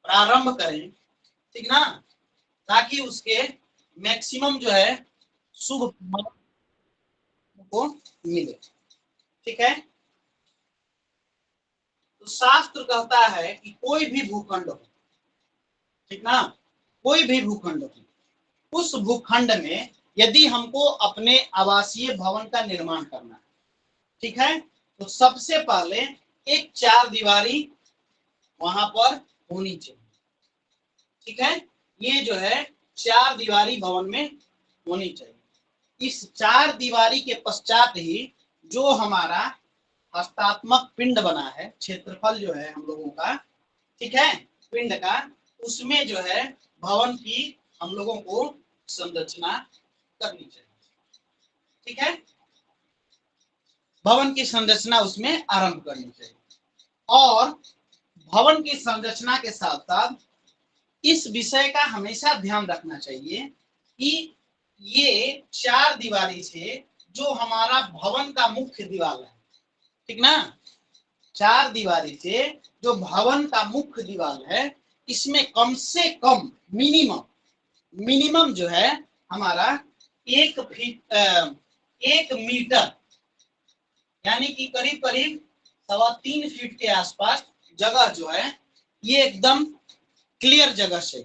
प्रारंभ करें, ठीक ना, ताकि उसके मैक्सिमम जो है शुभ को मिले। ठीक है, तो शास्त्र कहता है कि कोई भी भूखंड हो, ठीक ना, कोई भी भूखंड हो, उस भूखंड में यदि हमको अपने आवासीय भवन का निर्माण करना है, ठीक है, तो सबसे पहले एक चार दीवारी वहां पर होनी चाहिए। ठीक है, ये जो है चार दीवारी भवन में होनी चाहिए। इस चार दीवारी के पश्चात ही जो हमारा हस्तात्मक पिंड बना है, क्षेत्रफल जो है हम लोगों का, ठीक है, पिंड का, उसमें जो है भवन की हम लोगों को संरचना करनी चाहिए। ठीक है, भवन की संरचना उसमें आरंभ करनी चाहिए। और भवन की संरचना के साथ साथ इस विषय का हमेशा ध्यान रखना चाहिए कि ये चार दीवारी से जो हमारा भवन का मुख्य दीवार है, ठीक ना, चार दीवारी से जो भवन का मुख्य दीवार है, इसमें कम से कम मिनिमम जो है हमारा 1 मीटर यानी कि करीब करीब 3.25 फीट के आसपास जगह जो है ये एकदम क्लियर जगह से,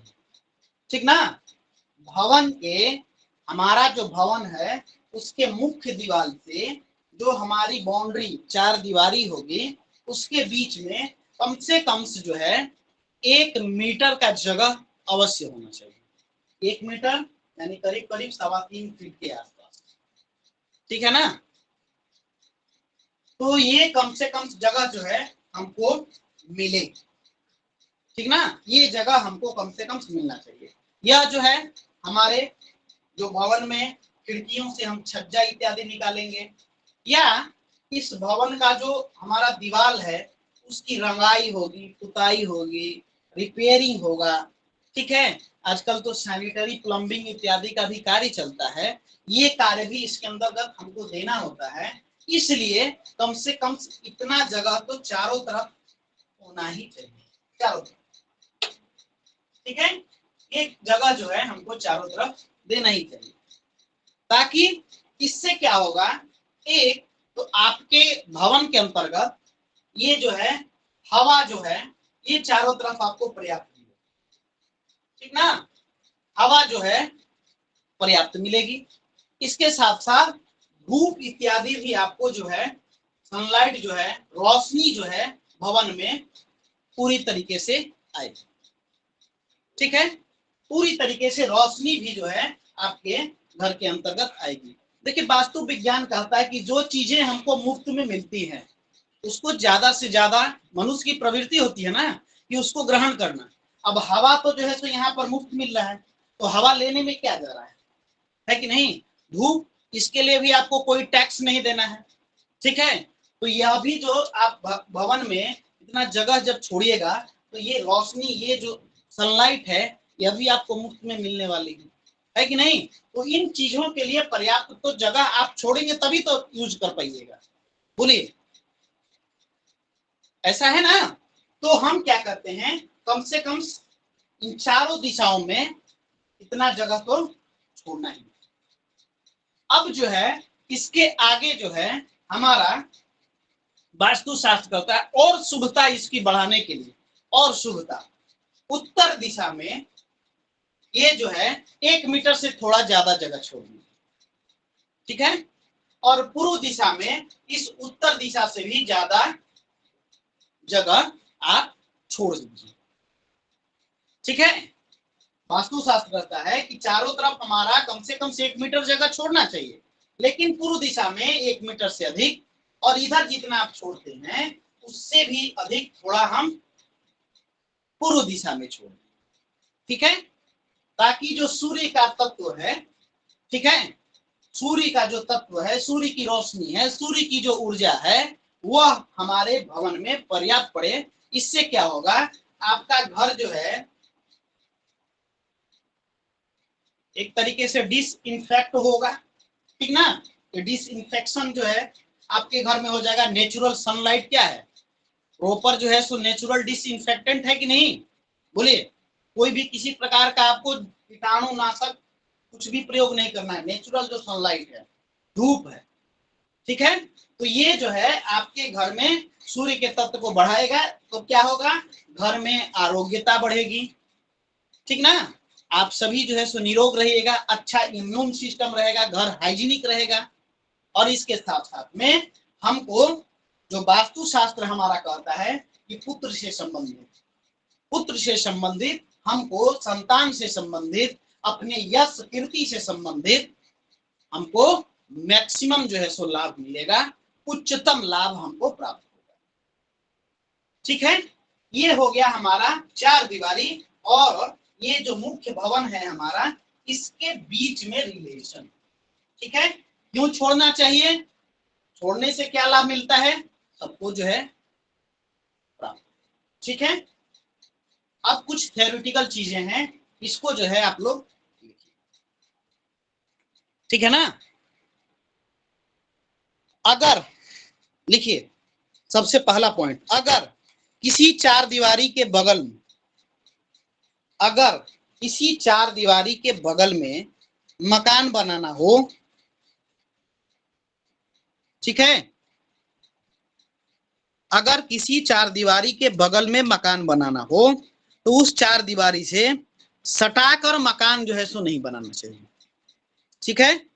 ठीक ना, भवन के हमारा जो भवन है उसके मुख्य दीवार से जो हमारी बाउंड्री चार दीवारी होगी उसके बीच में कम से कम जो है 1 मीटर का जगह अवश्य होना चाहिए। 1 मीटर यानी करीब करीब 3.25 फीट के आसपास, ठीक है ना। तो ये कम से कम जगह जो है हमको मिले, ठीक ना, ये जगह हमको कम से कम मिलना चाहिए। यह जो है हमारे जो भवन में खिड़कियों से हम छज्जा इत्यादि निकालेंगे, या इस भवन का जो हमारा दीवार है उसकी रंगाई होगी, पुताई होगी, रिपेयरिंग होगा, ठीक है। आजकल तो सैनिटरी प्लम्बिंग इत्यादि का भी कार्य चलता है, ये कार्य भी इसके अंतर्गत हमको देना होता है। इसलिए कम से कम इतना जगह तो चारों तरफ होना ही चाहिए, चारों तरफ, ठीक है। एक जगह जो है हमको चारों तरफ देना ही चाहिए, ताकि इससे क्या होगा, एक तो आपके भवन के अंतर्गत ये जो है हवा जो है ये चारों तरफ आपको पर्याप्त मिलेगी, ठीक ना, हवा जो है पर्याप्त मिलेगी। इसके साथ साथ धूप इत्यादि भी आपको जो है सनलाइट जो है रोशनी जो है भवन में पूरी तरीके से आएगी, ठीक है, पूरी तरीके से रोशनी भी जो है आपके घर के अंतर्गत आएगी। देखिए वास्तु विज्ञान कहता है कि जो चीजें हमको मुफ्त में मिलती हैं उसको ज्यादा से ज्यादा मनुष्य की प्रवृत्ति होती है ना कि उसको ग्रहण करना। अब हवा तो जो है तो यहाँ पर मुफ्त मिल रहा है, तो हवा लेने में क्या जा रहा है कि नहीं। धूप, इसके लिए भी आपको कोई टैक्स नहीं देना है, ठीक है। तो यह भी जो आप भवन में इतना जगह जब छोड़िएगा तो ये रोशनी, ये जो सनलाइट है यह भी आपको मुफ्त में मिलने वाली है कि नहीं। तो इन चीजों के लिए पर्याप्त तो जगह आप छोड़ेंगे तभी तो यूज कर पाइएगा, बोलिए, ऐसा है ना। तो हम क्या करते हैं, कम से कम इन चारों दिशाओं में इतना जगह तो छोड़ना ही। अब जो है इसके आगे जो है हमारा वास्तुशास्त्र कहता है और शुभता इसकी बढ़ाने के लिए, और शुभता उत्तर दिशा में ये जो है 1 मीटर से थोड़ा ज्यादा जगह छोड़नी, ठीक है, और पूर्व दिशा में इस उत्तर दिशा से भी ज्यादा जगह आप छोड़ दीजिए, ठीक है। वास्तुशास्त्र कहता है कि चारों तरफ हमारा कम से कम 1 मीटर जगह छोड़ना चाहिए, लेकिन पूर्व दिशा में 1 मीटर से अधिक, और इधर जितना आप छोड़ते हैं उससे भी अधिक थोड़ा हम पूर्व दिशा में छोड़ें, ठीक है, ताकि जो सूर्य का तत्व है, ठीक है, सूर्य का जो तत्व है, सूर्य की रोशनी है, सूर्य की जो ऊर्जा है वह हमारे भवन में पर्याप्त पड़े। इससे क्या होगा, आपका घर जो है एक तरीके से डिसइंफेक्ट होगा, ठीक ना। डिसइंफेक्शन जो है आपके घर में हो जाएगा। नेचुरल सनलाइट क्या है, प्रॉपर जो है सो नेचुरल डिसइंफेक्टेंट है कि नहीं, बोलिए, कोई भी किसी प्रकार का आपको कीटाणु नाशक कुछ भी प्रयोग नहीं करना है, नेचुरल जो सनलाइट है, धूप है, ठीक है। तो ये जो है आपके घर में सूर्य के तत्व को बढ़ाएगा, तो क्या होगा, घर में आरोग्यता बढ़ेगी, ठीक ना, आप सभी जो है सो निरोग रहिएगा, अच्छा इम्यून सिस्टम रहेगा, घर हाइजीनिक रहेगा। और इसके साथ साथ में हमको जो वास्तु शास्त्र हमारा कहता है कि पुत्र से संबंधित हमको संतान से संबंधित अपने यश कीर्ति से संबंधित हमको मैक्सिमम जो है सो लाभ मिलेगा, उच्चतम लाभ हमको प्राप्त होगा, ठीक है। ये हो गया हमारा चार दीवारी, और ये जो मुख्य भवन है हमारा, इसके बीच में रिलेशन, ठीक है। क्यों छोड़ना चाहिए, छोड़ने से क्या लाभ मिलता है, सबको जो है प्राप्त, ठीक है। अब कुछ थ्योरेटिकल चीजें हैं, इसको जो है आप लोग लिखिए, ठीक है ना। अगर लिखिए, सबसे पहला पॉइंट, अगर किसी चार दीवारी के बगल में, अगर किसी चार दीवारी के बगल में मकान बनाना हो, ठीक है, अगर किसी चार दीवारी के बगल में मकान बनाना हो तो उस चार दीवारी से सटाकर मकान जो है सो नहीं बनाना चाहिए, ठीक है।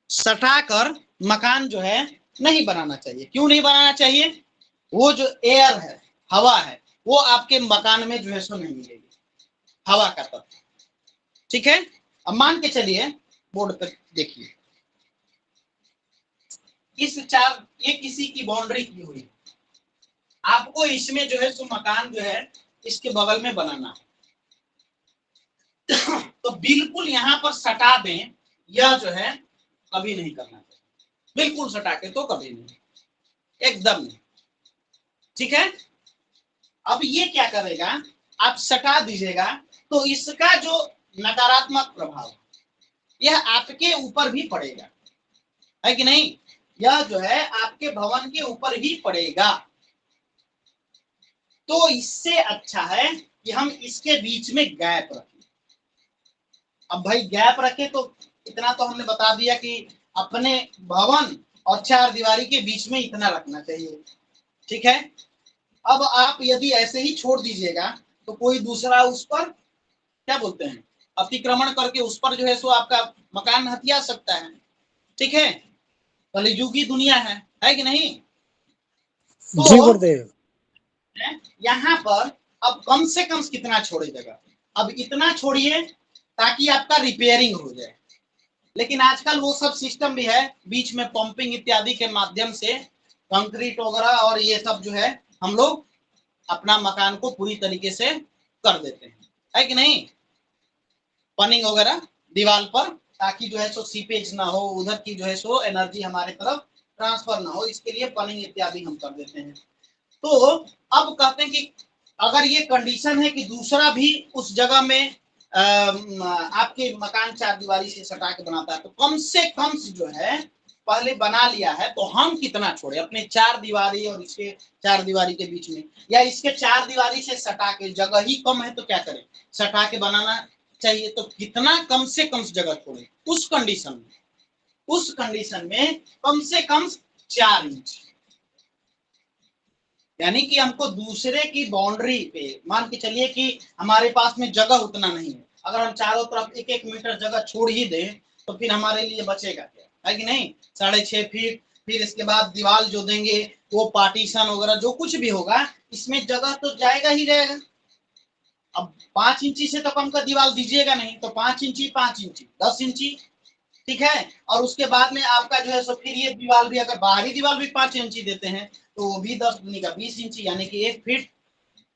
सटाकर मकान जो है नहीं बनाना चाहिए। क्यों नहीं बनाना चाहिए, वो जो एयर है, हवा है, वो आपके मकान में जो है सो नहीं मिलेगी, हवा का तत्व, ठीक है। अब मान के चलिए, बोर्ड पर देखिए, इस चार, ये किसी की बाउंड्री की हुई, आपको इसमें जो है सो मकान जो है इसके बगल में बनाना है, तो बिल्कुल यहां पर सटा दें, यह जो है कभी नहीं करना चाहिए, बिल्कुल सटा के तो कभी नहीं, एकदम नहीं, ठीक है। अब ये क्या करेगा, आप सटा दीजिएगा तो इसका जो नकारात्मक प्रभाव यह आपके ऊपर भी पड़ेगा, है कि नहीं, यह जो है आपके भवन के ऊपर ही पड़ेगा। तो इससे अच्छा है कि हम इसके बीच में गैप रखें। अब भाई गैप रखे तो इतना तो हमने बता दिया कि अपने भवन और चार दीवारी के बीच में इतना रखना चाहिए, ठीक है। अब आप यदि ऐसे ही छोड़ दीजिएगा तो कोई दूसरा उस पर क्या बोलते हैं, अतिक्रमण करके उस पर जो है सो आपका मकान हथिया सकता है, ठीक है। कलयुगी दुनिया है कि नहीं। जी तो गुरुदेव। यहाँ पर अब कम से कम कितना छोड़े जगह, अब इतना छोड़िए ताकि आपका रिपेयरिंग हो जाए। लेकिन आजकल वो सब सिस्टम भी है, बीच में पंपिंग इत्यादि के माध्यम से कंक्रीट वगैरह और ये सब जो है हम लोग अपना मकान को पूरी तरीके से कर देते हैं, है कि नहीं, पनिंग वगैरह दीवार पर, ताकि जो है सो सीपेज ना हो, उधर की जो है सो एनर्जी हमारे तरफ ट्रांसफर ना हो, इसके लिए पनिंग इत्यादि हम कर देते हैं। तो अब कहते हैं कि अगर ये कंडीशन है कि दूसरा भी उस जगह में आपके मकान चार दीवारी से सटा के बनाता है, तो कम से कम जो है पहले बना लिया है तो हम कितना छोड़े अपने चार दीवारी और इसके चार दीवारी के बीच में, या इसके चार दीवारी से सटा के, जगह ही कम है तो क्या करें, सटा के बनाना चाहिए, तो कितना कम से कम जगह छोड़े उस कंडीशन में कम से कम 4 इंच, यानी कि हमको दूसरे की बाउंड्री पे, मान के चलिए कि हमारे पास में जगह उतना नहीं है, अगर हम चारों तरफ 1-1 मीटर जगह छोड़ ही दें तो फिर हमारे लिए बचेगा क्या, है कि नहीं, 6.5 फीट, फिर इसके बाद दीवार जो देंगे वो पार्टीशन वगैरह जो कुछ भी होगा, इसमें जगह तो जाएगा ही जाएगा। अब 5 इंची से तो कम का दीवार दीजिएगा नहीं, तो 5 इंची 5 इंची 10 इंची, ठीक है। और उसके बाद में आपका जो है सो फिर ये दीवार भी, अगर बाहरी दीवार भी 5 इंची देते हैं तो वो भी 10 दूनी का 20 इंची, यानी कि 1 फीट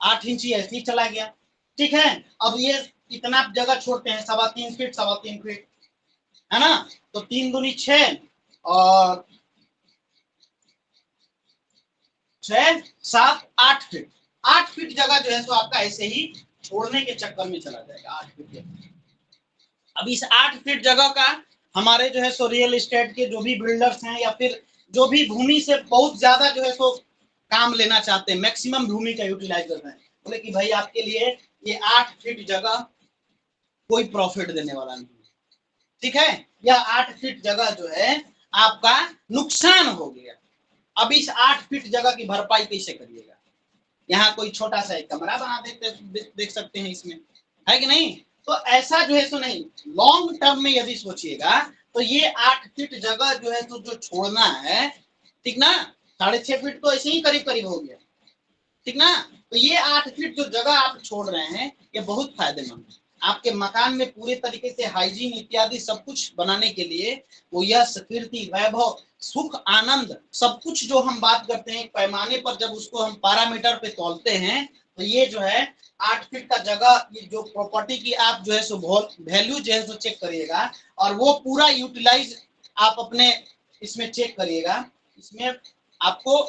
8 इंची ऐसे ही चला गया, ठीक है। अब ये इतना जगह छोड़ते हैं, 3.25 फीट 3.25 फीट, है ना, तो 3 दूनी 6 और 6 7 8 फीट, 8 फीट जगह जो है तो आपका ऐसे ही छोड़ने के चक्कर में चला जाएगा 8 फीट। अब इस 8 फीट जगह का हमारे जो है सो रियल एस्टेट के जो भी बिल्डर्स हैं या फिर जो भी भूमि से बहुत ज्यादा जो है सो काम लेना चाहते हैं, मैक्सिमम भूमि का यूटिलाइज करना है, बोले कि भाई आपके लिए ये 8 फीट जगह कोई प्रॉफिट देने वाला नहीं, ठीक है। यह 8 फीट जगह जो है आपका नुकसान हो गया। अब इस 8 फीट जगह की भरपाई कैसे करिएगा? यहाँ कोई छोटा सा एक कमरा बना देख सकते हैं इसमें, है कि नहीं? तो ऐसा जो है सो नहीं, लॉन्ग टर्म में यदि सोचिएगा तो ये 8 फीट जगह जो है तो जो छोड़ना है, ठीक ना, 6.5 फीट तो ऐसे ही करीब करीब हो गया, ठीक ना। तो ये 8 फीट जो जगह आप छोड़ रहे हैं ये बहुत फायदेमंद है आपके मकान में पूरे तरीके से हाइजीन इत्यादि सब कुछ बनाने के लिए। वो यह कीर्ति वैभव सुख आनंद सब कुछ जो हम बात करते हैं पैमाने पर जब उसको हम पैरामीटर पे तोलते हैं तो ये जो है 8 फीट का जगह, ये जो प्रॉपर्टी की आप जो है सो वैल्यू जो है सो चेक करिएगा और वो पूरा यूटिलाइज आप अपने इसमें चेक करिएगा। इसमें आपको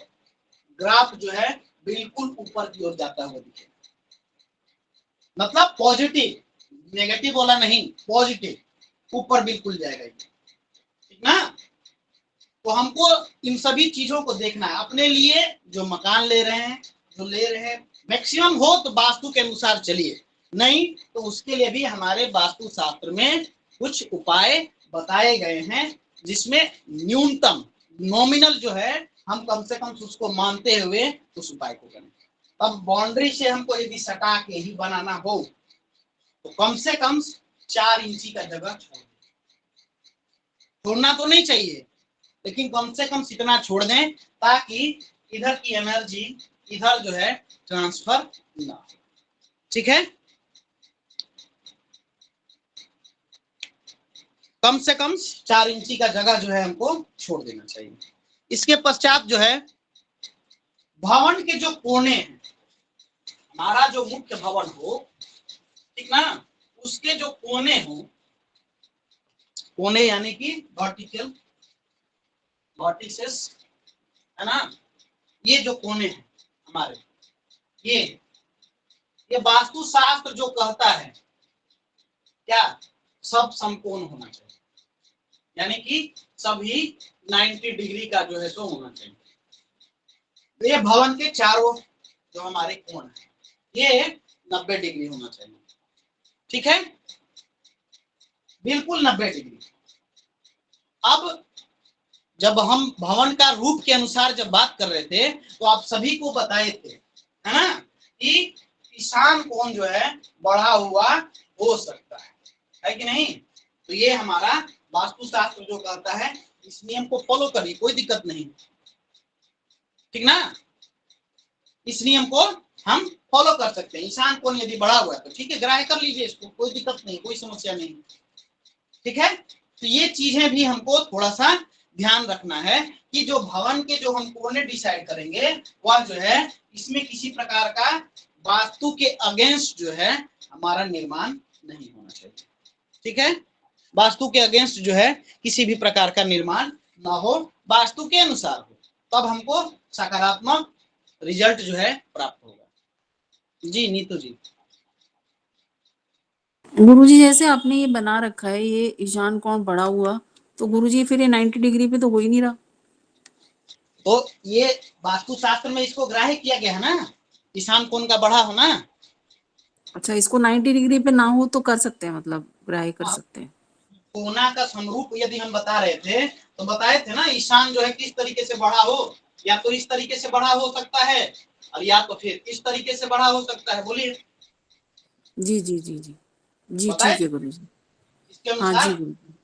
ग्राफ जो है बिल्कुल ऊपर की ओर जाता हुआ दिखेगा, मतलब पॉजिटिव, नेगेटिव वाला नहीं, पॉजिटिव ऊपर बिल्कुल जाएगा, ठीक ना। तो हमको इन सभी चीजों को देखना है अपने लिए, जो मकान ले रहे हैं, जो ले रहे हैं मैक्सिमम हो तो वास्तु के अनुसार चलिए, नहीं तो उसके लिए भी हमारे वास्तु शास्त्र में कुछ उपाय बताए गए हैं जिसमें न्यूनतम नॉमिनल जो है हम कम से कम उसको मानते हुए उस उपाय को करें। अब बाउंड्री से हमको यदि सटा के ही बनाना हो तो कम से कम 4 इंची का जगह छोड़ना तो नहीं चाहिए, लेकिन कम से कम इतना छोड़ दें ताकि इधर की एनर्जी इधर जो है ट्रांसफर ना हो, ठीक है। कम से कम 4 इंची का जगह जो है हमको छोड़ देना चाहिए। इसके पश्चात जो है भवन के जो कोने हैं, हमारा जो मुख्य भवन हो, ठीक ना, उसके जो कोने हो, कोने यानी कि वर्टिकल वर्टिसेस, है ना, ये जो कोने हैं हमारे, ये वास्तुशास्त्र जो कहता है क्या, सब समकोण होना चाहिए, यानी कि सभी 90 डिग्री का जो है तो होना चाहिए। तो ये भवन के चारों जो हमारे कोण है ये 90 डिग्री होना चाहिए, ठीक है, बिल्कुल 90 डिग्री। अब जब हम भवन का रूप के अनुसार जब बात कर रहे थे तो आप सभी को बताए थे, है ना, कि ईशान कोण जो है बढ़ा हुआ हो सकता है कि नहीं। तो ये हमारा वास्तुशास्त्र जो कहता है इस नियम को फॉलो करिए, कोई दिक्कत नहीं, ठीक ना। इस नियम को हम फॉलो कर सकते हैं। ईशान कोण यदि बढ़ा हुआ है तो ठीक है, ग्राह्य कर लीजिए इसको, कोई दिक्कत नहीं, कोई समस्या नहीं, ठीक है। तो ये चीजें भी हमको थोड़ा सा ध्यान रखना है कि जो भवन के जो हम कोने डिसाइड करेंगे वह जो है इसमें किसी प्रकार का वास्तु के अगेंस्ट जो है हमारा निर्माण नहीं होना चाहिए, ठीक है। वास्तु के अगेंस्ट जो है किसी भी प्रकार का निर्माण ना हो, वास्तु के अनुसार हो, तब हमको सकारात्मक रिजल्ट जो है प्राप्त होगा। जी नीतू जी। गुरुजी जैसे आपने ये बना रखा है ये ईशान कोण बढ़ा हुआ, तो गुरुजी फिर ये 90 डिग्री पे तो हो ही नहीं रहा। तो ये वास्तुशास्त्र में इसको ग्राह्य किया गया है ना, ईशान कोण का बढ़ा होना। अच्छा, इसको 90 डिग्री पे ना हो तो कर सकते हैं, मतलब ग्राह्य कर सकते हैं। कोना का समरूप यदि हम बता रहे थे तो बताए थे ना, ईशान जो है किस तरीके से बढ़ा हो, या तो इस तरीके से बढ़ा हो सकता है और या तो फिर इस तरीके से बढ़ा हो सकता है, बोलिए। जी जी जी जी जी, बताए ठीक है गुरुजी। इसके हाँ जी अनुसार गुरुजी,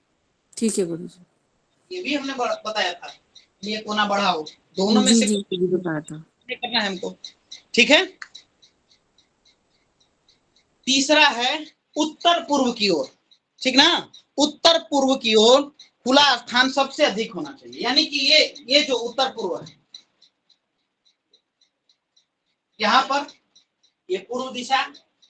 ठीक है गुरुजी। ये भी हमने बताया था, ये कोना बढ़ा हो, दोनों में जी से जी कुछ जी बताया था। करना है हमको, ठीक है। तीसरा है उत्तर पूर्व की ओर, ठीक ना, उत्तर पूर्व की ओर खुला स्थान सबसे अधिक होना चाहिए, यानी कि ये जो उत्तर पूर्व है यहाँ पर, ये पूर्व दिशा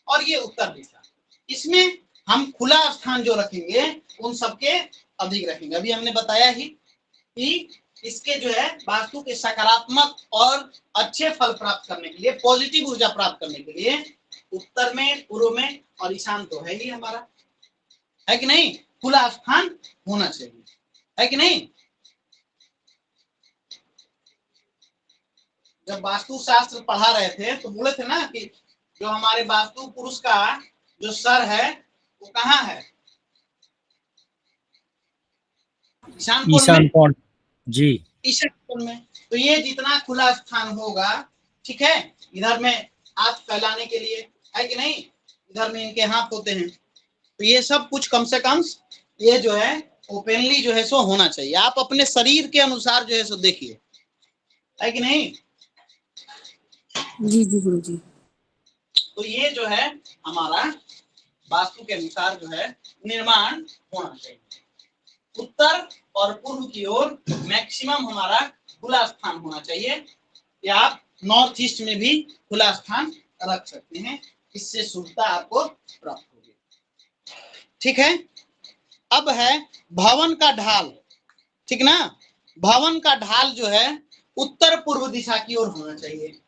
और ये उत्तर दिशा, इसमें हम खुला स्थान जो रखेंगे उन सबके अधिक रखेंगे। अभी हमने बताया ही कि इसके जो है वास्तु के सकारात्मक और अच्छे फल प्राप्त करने के लिए, पॉजिटिव ऊर्जा प्राप्त करने के लिए उत्तर में, पूर्व में और ईशान तो है ही हमारा, है कि नहीं, खुला स्थान होना चाहिए, है कि नहीं। जब वास्तु शास्त्र पढ़ा रहे थे तो बोले थे ना कि जो हमारे वास्तु पुरुष का जो सर है वो कहाँ है? ईशान कोण ईशान में। कोण जी। ईशान कोण में। तो ये जितना खुला स्थान होगा, ठीक है, इधर में हाथ फैलाने के लिए है कि नहीं, इधर में इनके हाथ होते हैं, तो ये सब कुछ कम से कम ये जो है ओपनली जो है सो होना चाहिए। आप अपने शरीर के अनुसार जो है सो देखिए, है कि नहीं। जी जी गुरुजी। तो ये जो है हमारा वास्तु के अनुसार जो है निर्माण होना चाहिए। उत्तर और पूर्व की ओर मैक्सिमम हमारा खुला स्थान होना चाहिए, या आप नॉर्थ ईस्ट में भी खुला स्थान रख सकते हैं, इससे शुद्धता आपको प्राप्त होगी। ठीक है। अब है भवन का ढाल, ठीक ना। भवन का ढाल जो है उत्तर पूर्व दिशा की ओर होना चाहिए।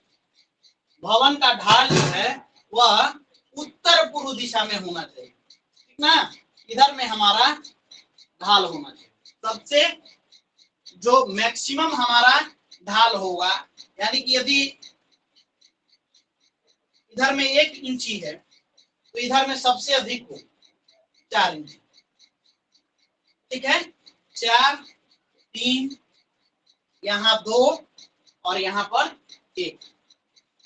भवन का ढाल जो है वह उत्तर पूर्व दिशा में होना चाहिए, ठीक ना। इधर में हमारा ढाल होना चाहिए। सबसे जो मैक्सिमम हमारा ढाल होगा, यानी कि यदि इधर में 1 इंची है तो इधर में सबसे अधिक हो 4 इंची, ठीक है। 4, 3, यहाँ 2 और यहाँ पर 1,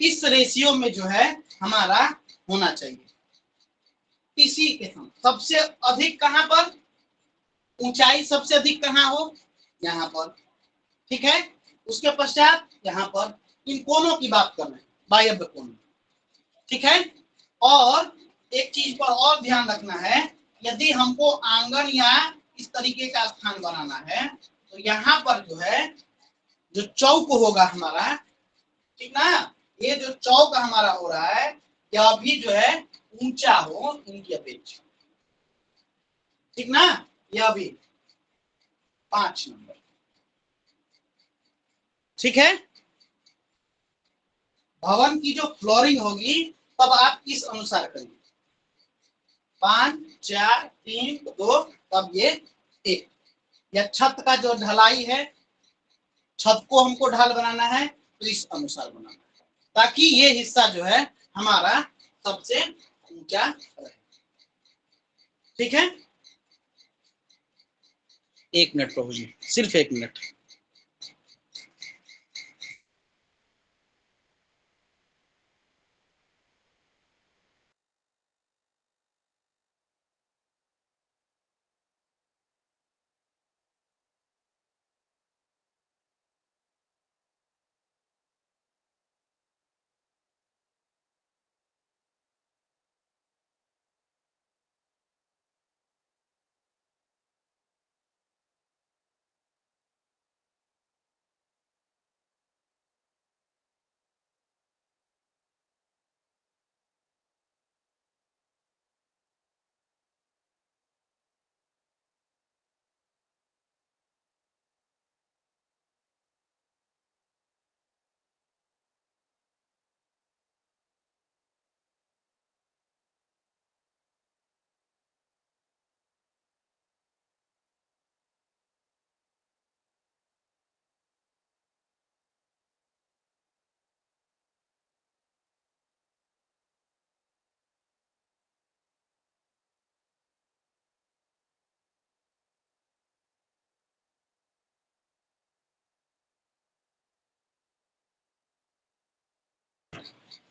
इस रेशियो में जो है हमारा होना चाहिए। इसी के सबसे अधिक कहां पर ऊंचाई सबसे अधिक कहां हो, यहाँ पर, ठीक है। उसके पश्चात यहाँ पर, इन कोनों की बात कर रहे हैं, वायव्य कोण, ठीक है। और एक चीज पर और ध्यान रखना है, यदि हमको आंगन या इस तरीके का स्थान बनाना है तो यहाँ पर जो है जो चौक होगा हमारा, ठीक ना, ये जो चौक हमारा हो रहा है यह भी जो है ऊंचा हो इनकी अपेक्षा, ठीक ना। यह भी 5 नंबर, ठीक है। भवन की जो फ्लोरिंग होगी तब आप इस अनुसार करिए, 5, 4, 3, 2, तब ये 1। या छत का जो ढलाई है, छत को हमको ढाल बनाना है तो इस अनुसार बनाना है, ताकि ये हिस्सा जो है हमारा सबसे ऊंचा रहे, ठीक है। 1 मिनट प्रभु जी, सिर्फ 1 मिनट।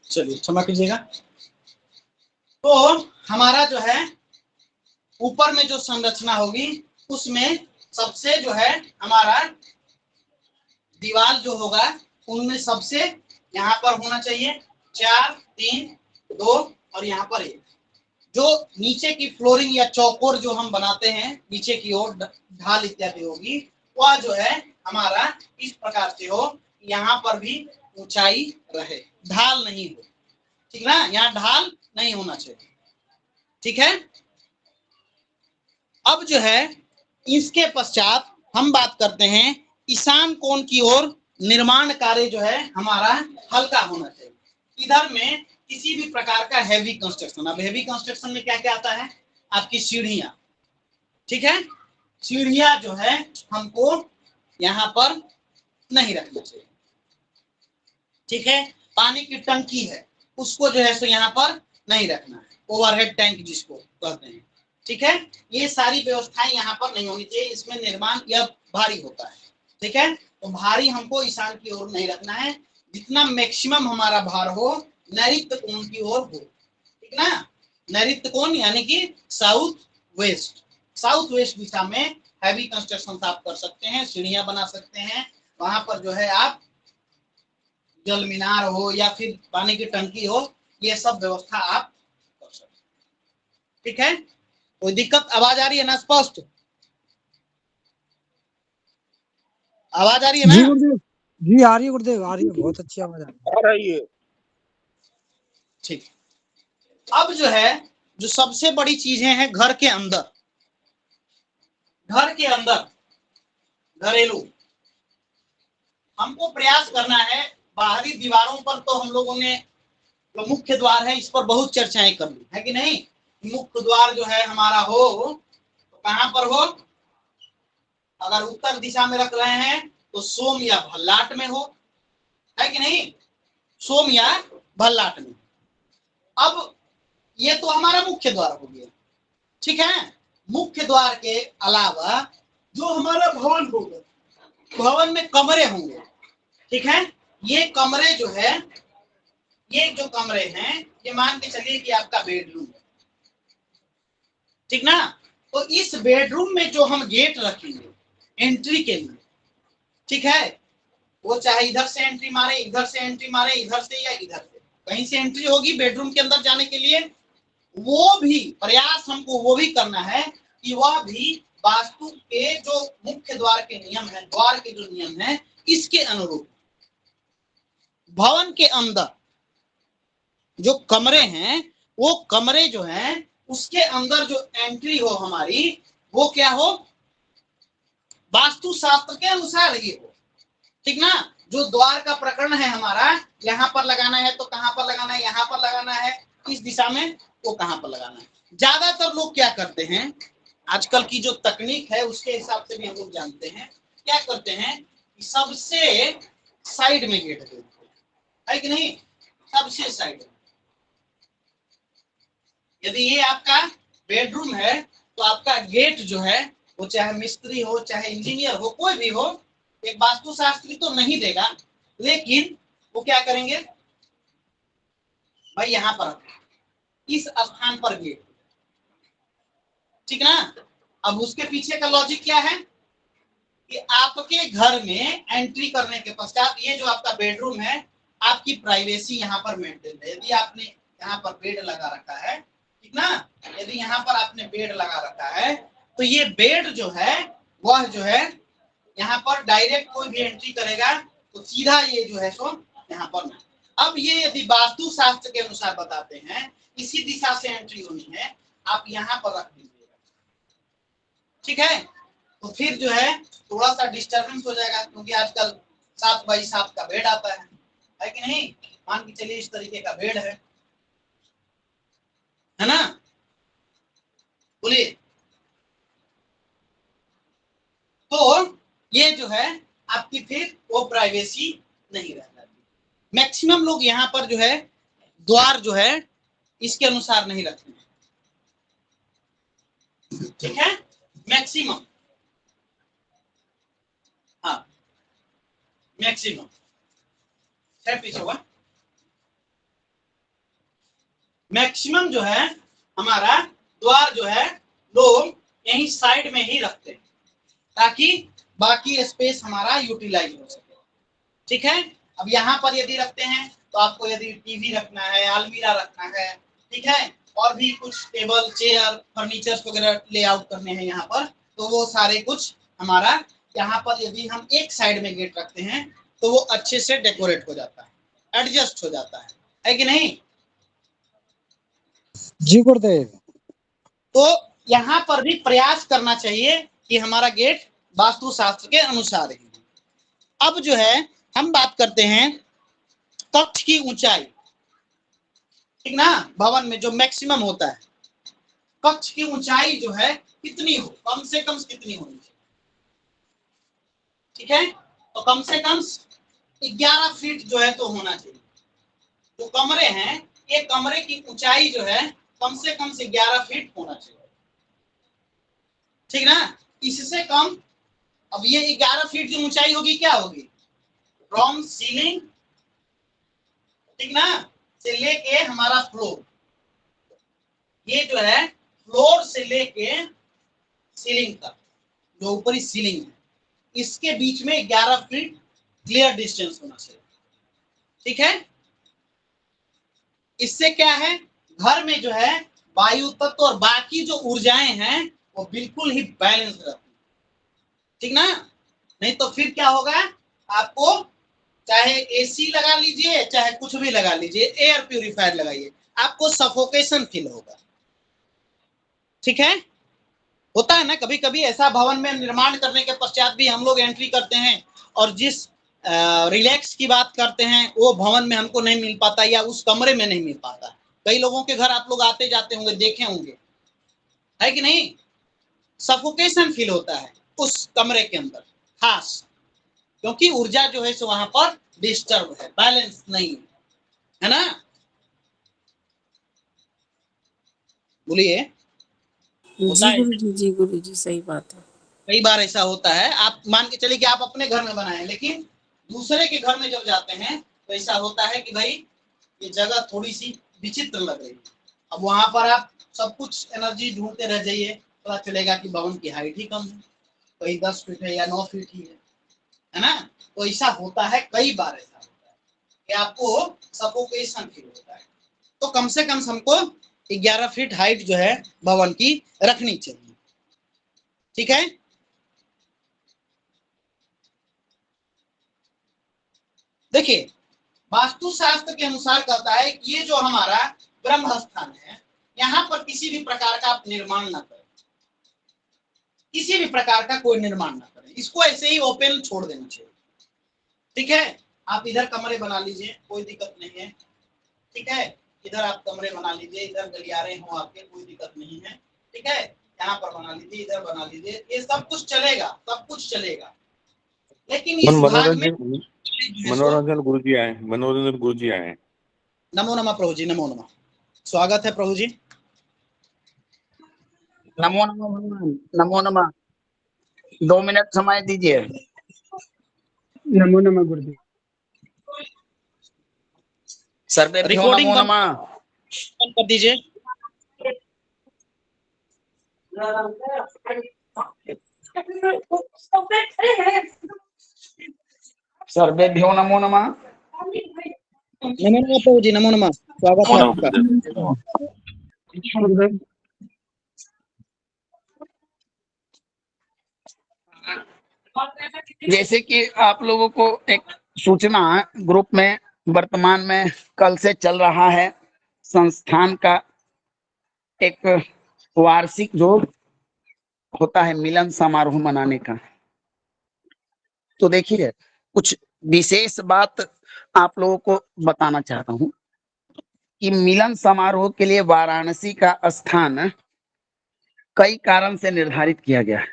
चलिए क्षमा कीजिएगा। तो हमारा जो है ऊपर में जो संरचना होगी उसमें सबसे जो है हमारा दीवार जो होगा उनमें सबसे यहाँ पर होना चाहिए 4, 3, 2 और यहाँ पर 1। जो नीचे की फ्लोरिंग या चौकोर जो हम बनाते हैं नीचे की ओर ढाल इत्यादि होगी, वह जो है हमारा इस प्रकार से हो, यहाँ पर भी ऊंचाई रहे, ढाल नहीं हो, ठीक ना। यहाँ ढाल नहीं होना चाहिए, ठीक है। अब जो है इसके पश्चात हम बात करते हैं ईशान कोण की ओर निर्माण कार्य जो है हमारा हल्का होना चाहिए। इधर में किसी भी प्रकार का हैवी कंस्ट्रक्शन, अब हैवी कंस्ट्रक्शन में क्या क्या आता है, आपकी सीढ़ियां, ठीक है। सीढ़ियां जो है हमको यहाँ पर नहीं रखना चाहिए, ठीक है। पानी की टंकी है, उसको जो है सो यहाँ पर नहीं रखना है, ओवरहेड टैंक जिसको कहते हैं। ठीक है, ये सारी व्यवस्थाएं यहाँ पर नहीं होनी चाहिए, इसमें निर्माण यह भारी होता है। ठीक है, तो भारी हमको ईशान की ओर नहीं रखना है, जितना मैक्सिमम हमारा भार हो नैऋत्य कोण की ओर हो। ठीक ना, नैऋत्य कोण यानी कि साउथ वेस्ट, साउथ वेस्ट दिशा में हैवी कंस्ट्रक्शन आप कर सकते हैं, सीढ़ियां बना सकते हैं, वहां पर जो है आप जल मीनार हो या फिर पानी की टंकी हो, ये सब व्यवस्था आप कर सकते हैं। ठीक है, कोई दिक्कत? आवाज आ रही है ना स्पष्ट? आवाज आ रही है ना? जी गुरुदेव, जी आ रही है गुरुदेव, आ रही है, बहुत अच्छी आवाज आ रही है। ठीक, अब जो है जो सबसे बड़ी चीजें हैं घर के अंदर, घर के अंदर घरेलू हमको प्रयास करना है। बाहरी दीवारों पर तो हम लोगों ने जो मुख्य द्वार है इस पर बहुत चर्चाएं कर ली है कि नहीं। मुख्य द्वार जो है हमारा हो तो कहां पर हो, अगर उत्तर दिशा में रख रहे हैं तो सोम या भल्लाट में हो, है कि नहीं, सोम या भल्लाट में। अब ये तो हमारा मुख्य द्वार हो गया। ठीक है, मुख्य द्वार के अलावा जो हमारा भवन होगा, भवन में कमरे होंगे। ठीक है, ये कमरे जो है, ये जो कमरे हैं ये मान के चलिए कि आपका बेडरूम है। ठीक ना, तो इस बेडरूम में जो हम गेट रखेंगे एंट्री के लिए, ठीक है, वो चाहे इधर से एंट्री मारे, इधर से एंट्री मारे, इधर से या इधर से, कहीं से एंट्री होगी बेडरूम के अंदर जाने के लिए। वो भी प्रयास हमको वो भी करना है कि वह भी वास्तु के जो मुख्य द्वार के नियम है, द्वार के जो नियम है इसके अनुरूप। भवन के अंदर जो कमरे हैं वो कमरे जो हैं उसके अंदर जो एंट्री हो हमारी, वो क्या हो, वास्तु शास्त्र के अनुसार ही हो। ठीक ना, जो द्वार का प्रकरण है हमारा, यहाँ पर लगाना है तो कहां पर लगाना है, यहाँ पर लगाना है, इस दिशा में वो कहां पर लगाना है। ज्यादातर लोग क्या करते हैं, आजकल की जो तकनीक है उसके हिसाब से भी हम लोग जानते हैं, क्या करते हैं कि सबसे साइड में गेट देते हैं, है कि नहीं, सबसे साइड में। यदि ये आपका बेडरूम है तो आपका गेट जो है वो चाहे मिस्त्री हो चाहे इंजीनियर हो कोई भी हो, एक वास्तुशास्त्री तो नहीं देगा, लेकिन वो क्या करेंगे भाई यहाँ पर इस स्थान पर गेट। ठीक ना, अब उसके पीछे का लॉजिक क्या है कि आपके घर में एंट्री करने के पश्चात ये जो आपका बेडरूम है, आपकी प्राइवेसी यहाँ पर मेंटेन है। यदि आपने यहाँ पर बेड लगा रखा है, ठीक ना, यदि यहाँ पर आपने बेड लगा रखा है तो ये बेड जो है वह जो है यहाँ पर डायरेक्ट कोई भी एंट्री करेगा तो सीधा ये जो है सो यहाँ पर नहीं। अब ये यदि वास्तु शास्त्र के अनुसार बताते हैं इसी दिशा से एंट्री होनी है, आप यहाँ पर रख दीजिएगा। ठीक है, तो फिर जो है थोड़ा सा डिस्टर्बेंस हो जाएगा, क्योंकि आजकल 7x7 का बेड आता है कि नहीं, मान के चलिए इस तरीके का बेड है ना, बोलिए। तो ये जो है आपकी फिर वो प्राइवेसी नहीं रह जाती। मैक्सिमम लोग यहाँ पर जो है द्वार जो है इसके अनुसार नहीं रखते हैं। ठीक है, मैक्सिमम, हाँ मैक्सिमम है पीछे हुआ, मैक्सिमम जो है हमारा द्वार जो है लोग यहीं साइड में ही रखते हैं ताकि बाकी स्पेस हमारा यूटिलाइज हो सके। ठीक है, अब यहाँ पर यदि रखते हैं तो आपको यदि टीवी रखना है, अलमीरा रखना है, ठीक है, और भी कुछ टेबल चेयर फर्नीचर वगैरह लेआउट करने हैं यहाँ पर, तो वो सारे कुछ हमारा यहाँ पर यदि हम एक साइड में गेट रखते हैं तो वो अच्छे से डेकोरेट हो जाता है, एडजस्ट हो जाता है कि नहीं। जी गुरुदेव। तो यहाँ पर भी प्रयास करना चाहिए कि हमारा गेट वास्तु शास्त्र के अनुसार ही। अब जो है हम बात करते हैं कक्ष की ऊंचाई, ठीक ना, भवन में जो मैक्सिमम होता है कक्ष की ऊंचाई जो है कितनी हो, कम से कम कितनी होनी चाहिए। ठीक है, तो कम से कम 11 फीट जो है तो होना चाहिए। जो कमरे हैं, ये कमरे की ऊंचाई जो है कम से 11 फीट होना चाहिए, ठीक ना। इससे कम, अब ये 11 फीट की ऊंचाई होगी, क्या होगी, फ्रॉम सीलिंग, ठीक ना, से लेके हमारा फ्लोर, ये जो है फ्लोर से लेके सीलिंग तक, जो ऊपरी सीलिंग है, इसके बीच में 11 फीट क्लियर डिस्टेंस होना चाहिए, ठीक है। इससे क्या है, घर में जो है वायु तत्व और बाकी जो ऊर्जाएं हैं वो बिल्कुल ही बैलेंस रहती, ठीक ना। नहीं तो फिर क्या होगा, आपको चाहे एसी लगा लीजिए, चाहे कुछ भी लगा लीजिए, एयर प्यूरिफायर लगाइए, आपको सफोकेशन फील होगा, ठीक है। होता है ना, कभी कभी ऐसा भवन में निर्माण करने के पश्चात भी हम लोग एंट्री करते हैं और जिस रिलैक्स की बात करते हैं वो भवन में हमको नहीं मिल पाता या उस कमरे में नहीं मिल पाता। कई लोगों के घर आप लोग आते जाते होंगे, देखे होंगे, है कि नहीं, सफोकेशन फील होता है उस कमरे के अंदर, खास क्योंकि ऊर्जा जो है सो वहां पर डिस्टर्ब है, बैलेंस नहीं है ना। बोलिए, होता है, जी गुरु जी, सही बात है। कई बार ऐसा होता है। आप मान के चलिए कि आप अपने घर में बनाए, लेकिन दूसरे के घर में जब जाते हैं तो ऐसा होता है कि भाई ये जगह थोड़ी सी विचित्र लग रही है। अब वहां पर आप सब कुछ एनर्जी ढूंढते रह जाइए, पता चलेगा कि भवन की हाइट ही कम है, कहीं 10 फीट है या 9 फीट ही है ना। तो ऐसा होता है, कई बार ऐसा होता है कि आपको सफोकेशन फील होता है। तो कम से कम हमको 11 फीट हाइट जो है भवन की रखनी चाहिए, ठीक है। देखिए, वास्तुशास्त्र के अनुसार कहता है कि ये जो हमारा ब्रह्म स्थान है, यहाँ पर किसी भी प्रकार का आप निर्माण ना करें, किसी भी प्रकार का कोई निर्माण ना करें, इसको ऐसे ही ओपन छोड़ देना चाहिए, ठीक है। आप इधर कमरे बना लीजिए, कोई दिक्कत नहीं है, ठीक है। इधर आप कमरे बना लीजिए, इधर गलियारे हो आपके, कोई दिक्कत नहीं है, ठीक है। यहाँ पर बना लीजिए, इधर बना लीजिए, ये सब कुछ चलेगा, सब कुछ चलेगा। लेकिन इस भाग में मनोरंजन गुरु जी आए, मनोरंजन गुरु जी आए। नमो नमः प्रभु जी, नमो नमः, स्वागत है प्रभु जी। नमो नमः भगवान, नमो नमः। 2 मिनट समय दीजिए। नमो नमः गुरुदेव। सर्वेभ्यो रिकॉर्डिंग नमो बंद नमः। कर दीजिए। सर्वेभ्यो नमो नमः। नमो नमः प्रभु जी, नमो नमः, स्वागत है आपका। जैसे कि आप लोगों को एक सूचना ग्रुप में वर्तमान में कल से चल रहा है संस्थान का एक वार्षिक जो होता है मिलन समारोह मनाने का। तो देखिए, कुछ विशेष बात आप लोगों को बताना चाहता हूँ कि मिलन समारोह के लिए वाराणसी का स्थान कई कारण से निर्धारित किया गया है।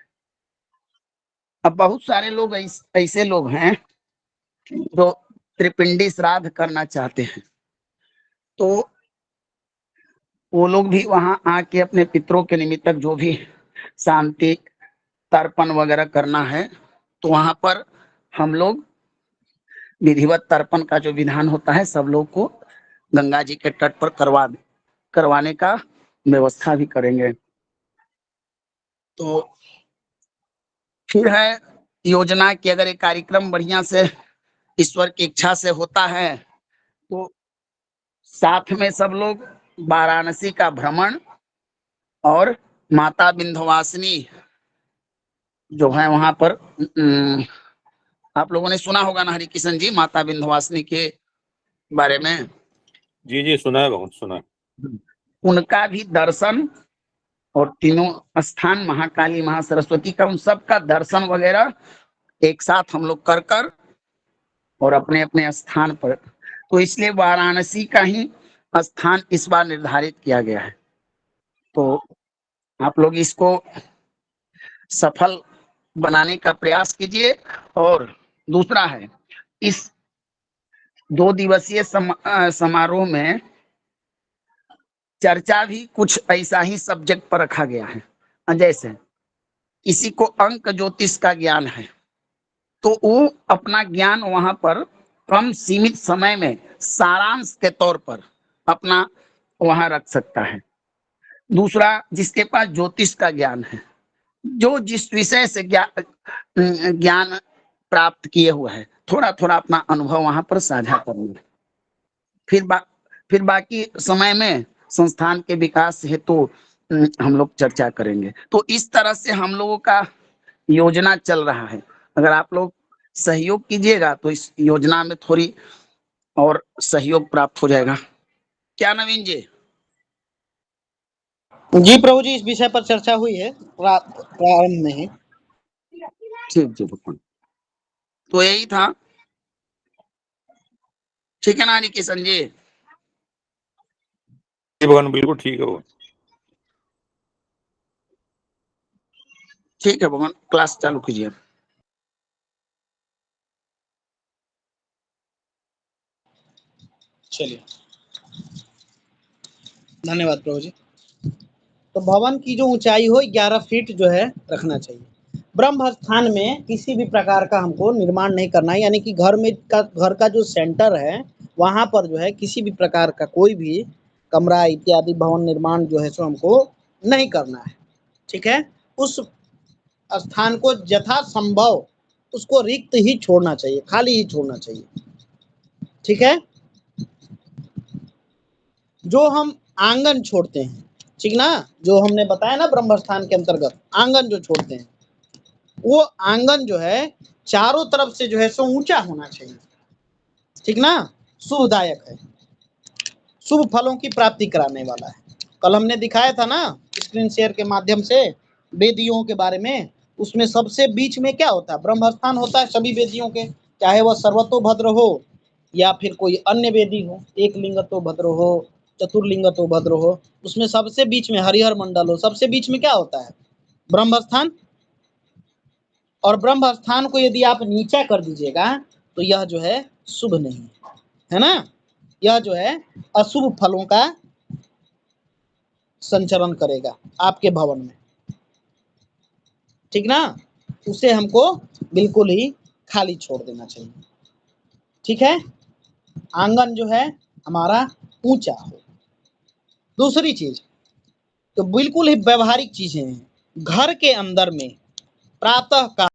अब बहुत सारे लोग ऐसे लोग हैं जो त्रिपिंडी श्राद्ध करना चाहते हैं, तो वो लोग भी वहां आके अपने पितरों के निमित्त जो भी शांति तर्पण वगैरह करना है, तो वहां पर हम लोग विधिवत तर्पण का जो विधान होता है सब लोग को गंगा जी के तट पर करवाने का व्यवस्था भी करेंगे। तो फिर है योजना कि अगर ये कार्यक्रम बढ़िया से ईश्वर की इच्छा से होता है तो साथ में सब लोग वाराणसी का भ्रमण और माता विंध्यवासिनी जो है वहां पर आप लोगों ने सुना होगा ना हरिकिशन जी, माता विंध्यवासिनी के बारे में। जी जी, सुना है, बहुत सुना है। उनका भी दर्शन और तीनों स्थान महाकाली महासरस्वती का, उन सब का दर्शन वगैरह एक साथ हम लोग कर और अपने अपने स्थान पर, तो इसलिए वाराणसी का ही स्थान इस बार निर्धारित किया गया है। तो आप लोग इसको सफल बनाने का प्रयास कीजिए। और दूसरा है, इस 2 दिवसीय समारोह में चर्चा भी कुछ ऐसा ही सब्जेक्ट पर रखा गया है। जैसे किसी को अंक ज्योतिष का ज्ञान है तो वो अपना ज्ञान वहां पर कम सीमित समय में सारांश के तौर पर अपना वहां रख सकता है। दूसरा, जिसके पास ज्योतिष का ज्ञान है, जो जिस विषय से ज्ञान प्राप्त किए हुए है, थोड़ा थोड़ा अपना अनुभव वहां पर साझा करेंगे। फिर बाकी समय में संस्थान के विकास हेतु हम लोग चर्चा करेंगे। तो इस तरह से हम लोगों का योजना चल रहा है। अगर आप लोग सहयोग कीजिएगा तो इस योजना में थोड़ी और सहयोग प्राप्त हो जाएगा। क्या नवीन जी? जी प्रभु जी, इस विषय पर चर्चा हुई है प्रारंभ में ही। ठीक जी भगवान, तो यही था। ठीक है ना किशन जी? जी भगवान, बिल्कुल ठीक है वो। ठीक है भगवान, क्लास चालू कीजिए। चलिए, धन्यवाद प्रभु जी। तो भवन की जो ऊंचाई हो 11 फीट जो है रखना चाहिए। ब्रह्म स्थान में किसी भी प्रकार का हमको निर्माण नहीं करना है, यानी कि घर का जो सेंटर है वहां पर जो है किसी भी प्रकार का कोई भी कमरा इत्यादि भवन निर्माण जो है सो हमको नहीं करना है। ठीक है, उस स्थान को यथासंभव उसको रिक्त ही छोड़ना चाहिए, खाली ही छोड़ना चाहिए। ठीक है, जो हम आंगन छोड़ते हैं, ठीक ना, जो हमने बताया ना ब्रह्म स्थान के अंतर्गत आंगन जो छोड़ते हैं, वो आंगन जो है चारों तरफ से जो है सो ऊंचा होना चाहिए। ठीक ना, शुभदायक है, शुभ फलों की प्राप्ति कराने वाला है। कल हमने दिखाया था ना स्क्रीन शेयर के माध्यम से वेदियों के बारे में। उसमें सबसे बीच में क्या होता है? ब्रह्म स्थान होता है सभी वेदियों के, चाहे वह सर्वतोभद्र हो या फिर कोई अन्य वेदी हो, एक लिंगतो भद्र हो, चतुर्लिंगतो भद्र हो, उसमें सबसे बीच में हरिहर मंडल हो, सबसे बीच में क्या होता है? ब्रह्म स्थान। और ब्रह्म स्थान को यदि आप नीचा कर दीजिएगा तो यह जो है शुभ नहीं है ना, यह जो है अशुभ फलों का संचरण करेगा आपके भवन में। ठीक ना, उसे हमको बिल्कुल ही खाली छोड़ देना चाहिए। ठीक है, आंगन जो है हमारा ऊंचा हो। दूसरी चीज तो बिल्कुल ही व्यवहारिक चीजें हैं। घर के अंदर में प्रातः काल